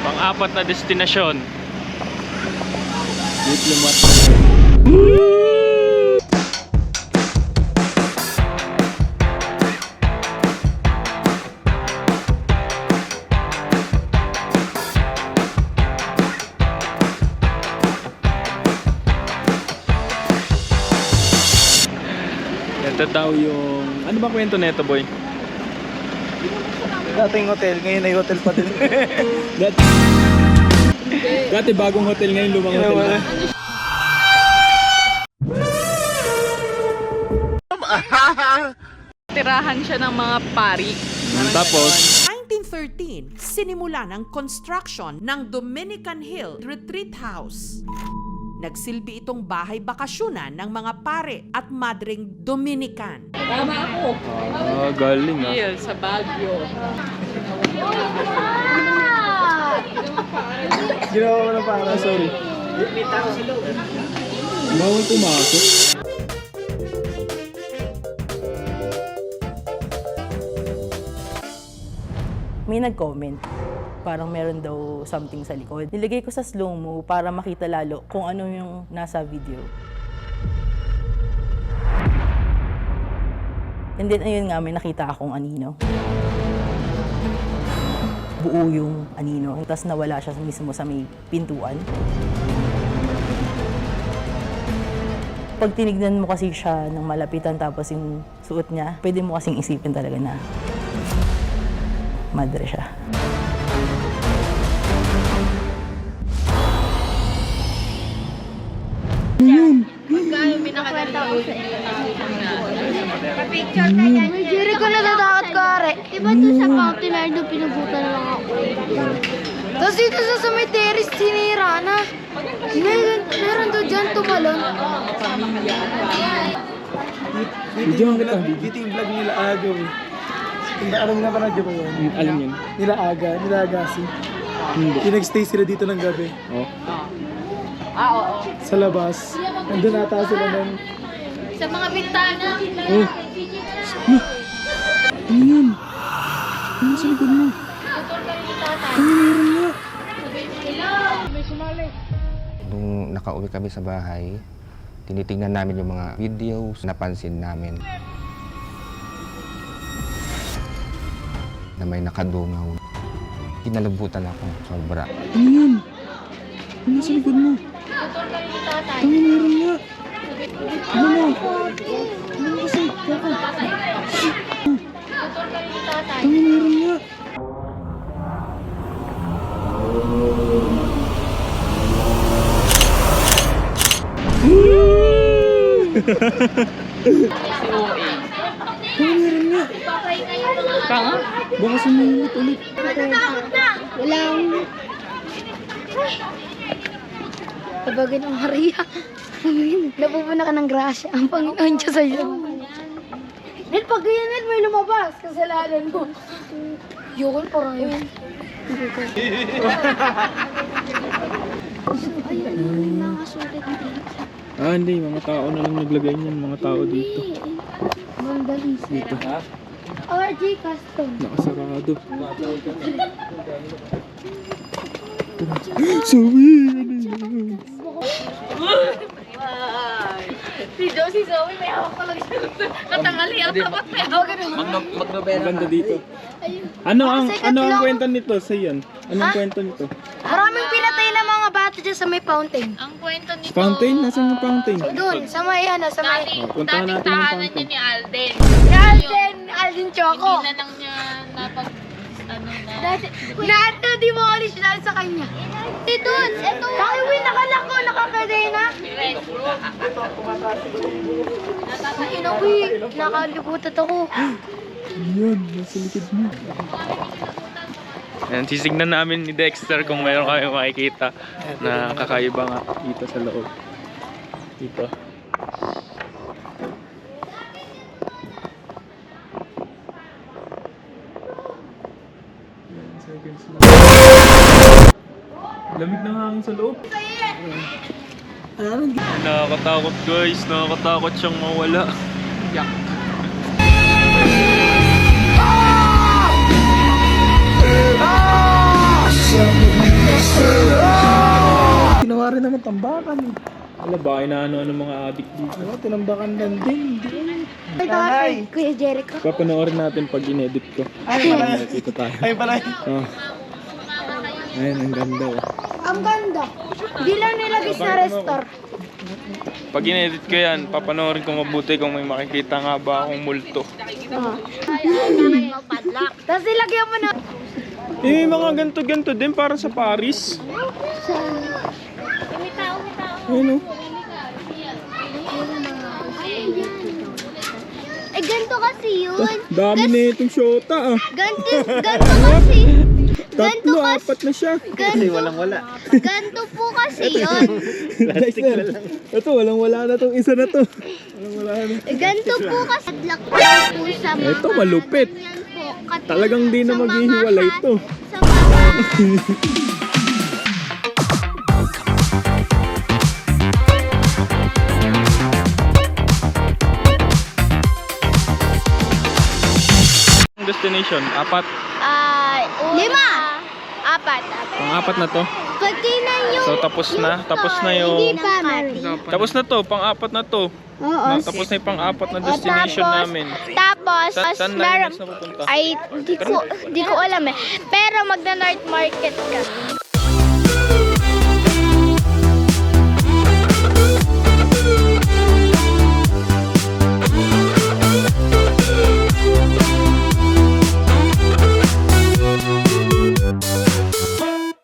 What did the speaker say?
Pang-apat na destinasyon. Diplomat. Ito daw yung... Ano ba kwento na ito, boy? Dating hotel, ngayon ay hotel pa din. Dati bagong hotel, ngayon lumang hotel na. Tirahan siya ng mga pari. Tapos, 1913, sinimula ng construction ng Dominican Hill Retreat House. Nagsilbi itong bahay bakasyonan ng mga pare at madring Dominican. Tama ako. galing ah. Hill sa Baguio. Ginawa ko na para. Sorry. Bawal pumasok. May nag-comment. Parang meron daw something sa likod. Nilagay ko sa slow-mo para makita lalo kung ano yung nasa video. And then ayun nga, may nakita akong anino. Buo yung anino. Tapos nawala siya mismo sa may pintuan. Pag tinignan mo kasi siya ng malapitan tapos yung suot niya, pwede mo kasing isipin talaga na madre siya. Jerry ko natatakot ko, are. Diba doon sa fountain ay doon pinubutan na lang ako. Tapos dito sa cemetery, sinira na. Meron doon dyan tumalon. Video nga kita. Dito yung vlog nila Agaw eh. Alam na ba na dyan ba yun? Alam yun. Nila Agassi. Hindi. Yung nag-stay sila dito ng gabi. Oh. Oo. Sa labas. Nandun ata sila nun. Sa mga bintana. Oh. Ano yun? Ano sa likod mo? Ano meron nga? Nung nakauwi kami sa bahay, tinitingnan namin yung mga videos, napansin namin na may nakadungaw. Kinalabutan ako, sobra. Ano yun? Ano sa likod mo? Ano meron nga? Ano mo? Ano kasi? Ano meron nga? Si OA. Ano meron nga? Ka nga? Baka sumulot ulit. Natatakot na. Walang... Sabagay ng Maria. Napupuna ka ng grasya. Ang Panginoon Diyos sa iyo. Nel, pag ganyan, Nel, may lumabas. Kasalanan mo. Yun, parang yun. Ayun, may mga sulit dito. Hindi. Mga tao na lang naglagay niyan. Mga tao dito. Mandalis. Dito. RG Custom. Nakasarado. Sabi! Ano yun? Si Zoe, may hawak ka lang siya. Katangali ang tapat may hawak ka Maganda dito. Ano ang kwento nito sa yan? Anong kwento nito? Maraming pinatay na mga bata dyan sa may fountain. Ang kwento nito, Fountain? Nasaan yung fountain? Doon, sa may sa may... Puntahan natin yung tahanan niya fountain. ni Alden. Alden Choco. Hindi na lang niya napag... Na-demolish dahil sa kanya. Doon, eto. Kakiwi, nakalako, nakakadena. Inawi, nakalibutat ako. Yan, nasa likod mo. Ayan, sisignan namin ni Dexter kung mayroon kami makikita na kakaiba nga dito sa loob. Dito. Lamig ng hangin sa loob. Nakakatakot guys, nakakatakot siyang mawala. Ah! Ginawa rin naman tambakan eh. Wala ba, inaano ng mga adik dito. Ano, tinambakan lang din. Ay, Kuya Jericho. Papanoorin natin pag in-edit ko. Ay, pala. Nakikita tayo. Ay, pala. Oh. Ayan, ang ganda oh. Ang ganda. Di lang nilagay sa restore. Pag in-edit ko yan, papanoorin ko mabuti kung may makikita nga ba akong multo. Tapos nilagyan mo na. Eh, may mga ganto-ganto din para sa Paris. Ayun oh. Eh, ganito kasi yun. Dami na itong shota ah. Ganito kasi. Tatlo, apat na siya. Kasi walang-wala. Ganito po kasi yun. Plastic na lang. Ito, walang-wala na tong isa na to. Walang-wala na. Ganito po kasi. Adlak po sa mga. Ito, malupit. Ganyan po. Katulad Talagang di na sa mga maghihiwalay to. Sa mga. Destination, apat. 5. Apat. Pang-apat na to. Pagkinan yung. So, tapos na Hindi yung... pa, Mary. Tapos na to, pang-apat na to. Oo. Tapos na yung pang-apat na destination namin. Tapos, Saan na next na pupunta? ay, di ko alam eh. Pero magna-night market ka.